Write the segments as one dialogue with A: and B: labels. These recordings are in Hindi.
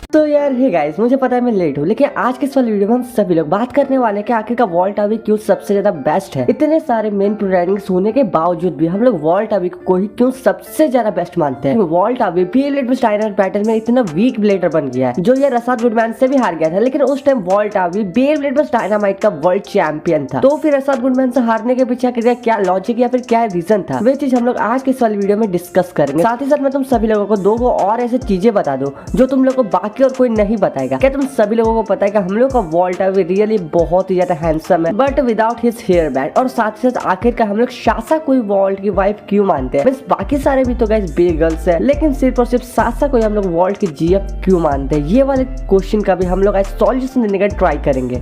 A: तो यार हे गाइस, मुझे पता है मैं लेट हूँ, लेकिन आज के इस वाले वीडियो में हम सभी लोग बात करने वाले हैं कि आखिर का वॉल्ट अभी क्यों सबसे ज्यादा बेस्ट है। इतने सारे मेन प्रोटैगनिस्ट होने के बावजूद भी हम लोग वॉल्ट अभी को ही क्यों सबसे ज्यादा बेस्ट मानते हैं। वॉल्ट अभी बेब्लेड डायनामाइट बैटल में इतना वीक ब्लेडर बन गया है जो ये रसाद गुडमैन से भी हार गया था, लेकिन उस टाइम वॉल्ट अभी बेब्लेड डायनामाइट का वर्ल्ड चैंपियन था। तो फिर रसाद गुडमैन से हारने के पीछे क्या लॉजिक या फिर क्या रीजन था, वे चीज हम लोग आज के इस वाली वीडियो में डिस्कस करेंगे। साथ ही साथ मैं तुम सभी लोगों को दो और ऐसी चीजें बता दो जो तुम लोग को बाकी और कोई नहीं बताएगा। क्या तुम सभी लोगों को पता है कि हम लोग का वॉल्ट अभी रियली बहुत ही ज्यादा हैंडसम है but without his hair band. और साथ ही साथ आखिर का हम लोग सासा को वॉल्ट की वाइफ क्यों मानते हैं। बस बाकी सारे भी तो गाइस बे गर्ल्स है, लेकिन सिर्फ और सिर्फ सासा को हम लोग वॉल्ट की जीएफ क्यों मानते हैं। ये वाले क्वेश्चन का भी हम लोग आज सॉल्यूशन देने का ट्राई करेंगे।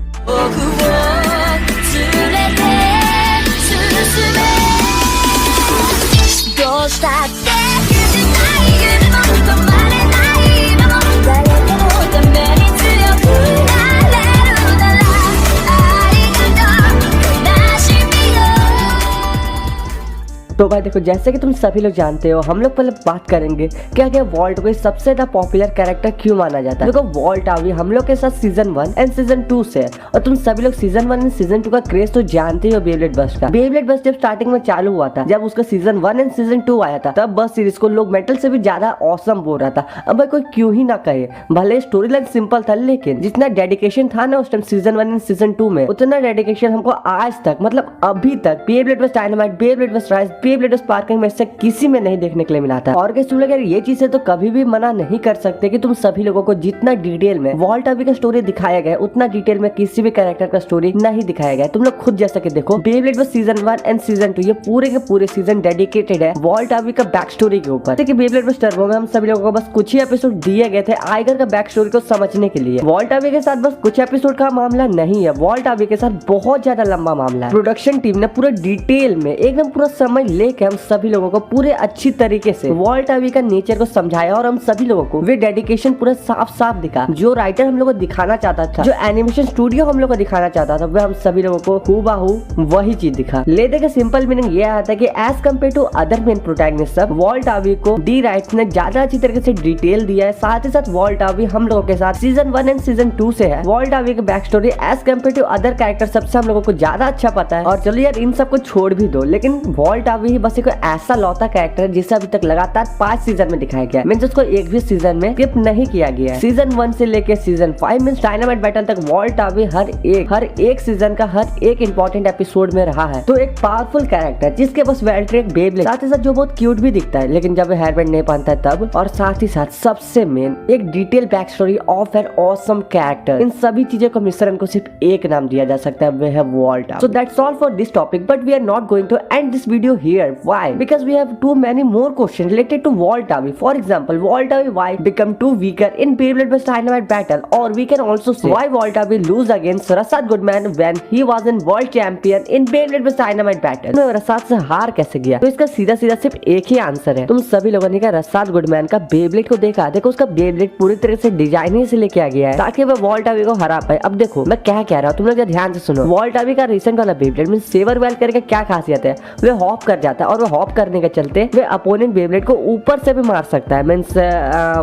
A: तो भाई देखो, जैसे कि तुम सभी लोग जानते हो, हम लोग पहले बात करेंगे क्या क्या वॉल्ट को सबसे ज्यादा पॉपुलर कैरेक्टर क्यों माना जाता है। देखो वॉल्ट अभी हम लोग के साथ सीजन 1 एंड सीजन 2 से है, और तुम सभी लोग सीजन 1 एंड सीजन 2 का क्रेज तो जानते हो। बेब्लेड बस्ट का बेब्लेड बस्ट जब स्टार्टिंग में चालू हुआ था, जब उसका सीजन 1 एंड सीजन 2 आया था, तब बस सीरीज को लोग मेटल से भी ज्यादा ऑसम बोल रहा था। अब भाई कोई क्यों ही ना कहे, भले स्टोरी लाइन सिंपल था, लेकिन जितना डेडिकेशन था ना उस टाइम सीजन 1 एंड सीजन 2 में, उतना डेडिकेशन हमको आज तक मतलब अभी तक Beyblade burst dynamite, Beyblade burst rise, Beyblade burst sparkle में से किसी में नहीं देखने के लिए मिला था। और तुम लोग ये चीज से तो कभी भी मना नहीं कर सकते कि तुम सभी लोगों को जितना डिटेल में वॉल्ट अभी का स्टोरी दिखाया गया उतना डिटेल में किसी भी कैरेक्टर का स्टोरी नहीं दिखाया गया। तुम लोग खुद जैसा कि देखो Beyblade burst season 1 and season 2 ये पूरे के पूरे सीजन डेडिकेटेड है वॉल्ट अभी का बैक स्टोरी के ऊपर। देखिए बेब्लेड बस्ट टर्बो में हम सभी लोगों को बस कुछ ही एपिसोड दिए गए थे आइगर का बैक स्टोरी को समझने के लिए। वॉल्ट अभी के साथ बस कुछ एपिसोड का मामला नहीं है, वॉल्ट अभी के साथ बहुत ज्यादा लंबा मामला है। प्रोडक्शन टीम ने पूरा डिटेल में एकदम पूरा समय लेके हम सभी लोगों को पूरे अच्छी तरीके से वॉल्ट अभी का नेचर को समझाया, और हम सभी लोगों को वे डेडिकेशन पूरा साफ साफ दिखा जो राइटर हम लोग को दिखाना चाहता था, जो एनिमेशन स्टूडियो हम लोग को दिखाना चाहता था, वह हम सभी लोगों को हूबहू वही चीज दिखा। ले देखिए सिंपल मीनिंग ये आता है कि as compare to other main protagonist Walt Aoi को डी राइट्स ने ज्यादा अच्छी तरीके से डिटेल दिया है। साथ ही साथ वॉल्ट अभी हम लोगों के साथ सीजन 1 एंड सीजन 2 से है। वॉल्ट अभी की back story as compare to other character सबसे हम लोगों को ज्यादा अच्छा पता है। और चलो यार इन सबको छोड़ भी दो, लेकिन वॉल्ट अभी बस एक ऐसा लौता कैरेक्टर जिसे अभी तक लगातार 5 सीजन में दिखाया गया, मींस उसको एक भी सीजन में स्किप नहीं किया गया है। सीजन 1 से लेके सीजन 5 मींस डायनामाइट बैटल तक वॉल्ट अभी हर एक सीजन का हर एक इंपॉर्टेंट एपिसोड में रहा है। तो एक पावरफुल कैरेक्टर जिसके पास वेल्ट्रेक बेब्लेड, साथ ही साथ जो बहुत क्यूट भी दिखता है लेकिन जब हेयर बैंड नहीं पहनता है तब, और साथ ही साथ सबसे मेन एक detail back story of an awesome character. इन सभी चीजों को मिश्रण को सिर्फ एक नाम दिया जा सकता है, वह है Walt Aoi. So that's all for this topic, but we are not going to end this video here. Why? Because we have too many more question related to Walt Avi. For example, Walt Avi why become too weaker in Beyblade vs Dynamite battle, or we can also say why Walt Avi lose against Rasad Goodman when he was in world champion in Beyblade vs Dynamite battle. तो रसाद से हार कैसे गया? तो इसका सीधा सीधा सिर्फ एक ही आंसर है। तुम सभी लोगों ने क्या रसाद गुडमैन का बेब्लेड को देखा? देखो उसका बेब्लेड पूरी तरह से डिजाइन ही से लेके आ गया है ताकि वह वॉल्ट अवी को हरा पाए। अब देखो मैं क्या कह रहा हूँ, तुम लोग ध्यान से सुनो। वॉल्ट अवी का रिसेंट वाला बेब्लेड मींस सेवर वेल करके क्या खासियत है, वे हॉप कर जाता है, और वो हॉप करने के चलते वे अपोनेंट बेब्लेड को ऊपर से भी मार सकता है, मींस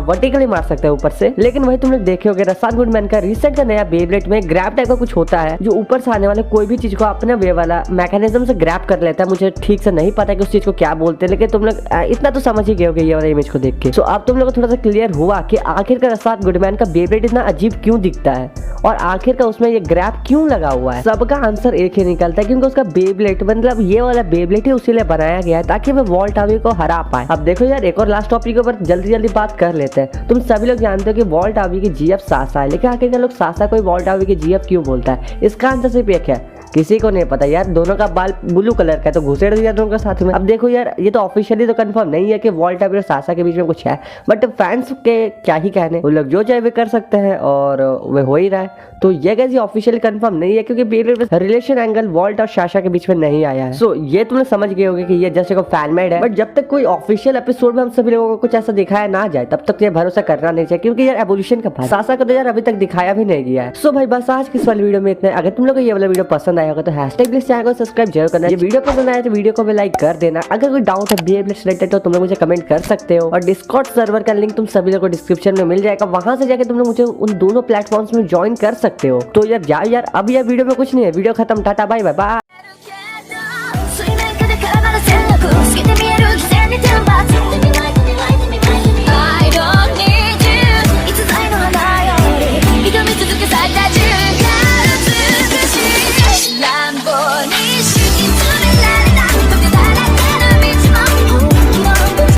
A: वर्टिकली मार सकता है ऊपर से। लेकिन वही तुम लोग देखे होगे रसाद गुडमैन का रिसेंट का नया बेब्लेड में ग्रैब टाइप का कुछ होता है जो ऊपर से आने वाले कोई भी चीज को अपने वे वाला मैकेनिज्म से ग्रैब कर लेता है। मुझे ठीक से नहीं पता कि उस चीज को क्या बोलते हैं, लेकिन तुम लोग इतना तो समझ ही गए होगे ये वाला इमेज को देख के। सो अब तुम लोग को थोड़ा सा क्लियर हुआ कि आखिर का रसाद गुडमैन का बेब्लेड इतना अजीब क्यों दिखता है और आखिर का उसमें ये ग्रैब क्यों लगा हुआ है। सबका आंसर एक ही निकलता है, क्योंकि उसका बेब्लेड मतलब ये वाला बेब्लेड ही उसी लिए बनाया गया है ताकि वह वॉल्ट अवी को हरा पाए। अब देखो यार एक और लास्ट टॉपिक के ऊपर जल्दी बात कर लेते हैं। तुम सभी लोग जानते हो कि वॉल्ट अवी की जीएफ सासा है, लेकिन आखिर लोग सासा को वॉल्ट अवी की जीएफ क्यों बोलता है? इसका आंसर सिर्फ एक है, किसी को नहीं पता यार। दोनों का बाल ब्लू कलर का है तो घुसेड़ दिया दोनों का साथ में। अब देखो यार ये तो ऑफिशियली तो कंफर्म नहीं है कि वॉल्ट अवी और सासा के बीच में कुछ है, बट फैंस के क्या ही कहने, वो लोग जो चाहे वे कर सकते हैं और वे हो ही रहा है। तो ये कैसे ऑफिशियली कंफर्म नहीं है क्योंकि रिलेशन एंगल वॉल्ट और सासा के बीच में नहीं आया है। सो ये तुमने समझ गए होगे कि ये जस्ट एक फैन मेड है, बट जब तक कोई ऑफिशियल एपिसोड में हम सभी लोगों को कुछ ऐसा दिखाया ना जाए तब तक ये भरोसा करना नहीं चाहिए, क्योंकि यार एवोल्यूशन का सासा को तो यार अभी तक दिखाया भी नहीं गया है। सो भाई बस आज की इस वाली वीडियो में इतना। अगर तुम लोग को ये वाला वीडियो पसंद आया होगा तो हैशटैग प्लीज चैनल को सब्सक्राइब जरूर करना। ये वीडियो पसंद आया तो वीडियो को भी लाइक कर देना। अगर कोई डाउट है BA रिलेटेड तो तुम लोग मुझे कमेंट कर सकते हो, और डिस्कॉर्ड सर्वर का लिंक तुम सभी लोग को डिस्क्रिप्शन में मिल जाएगा, वहां से जाके तुम लोग मुझे उन दोनों प्लेटफॉर्म्स में ज्वाइन कर सकते हो। तो यार जाओ यार, अब यार वीडियो में कुछ नहीं है, वीडियो खत्म, टाटा बाय बाय।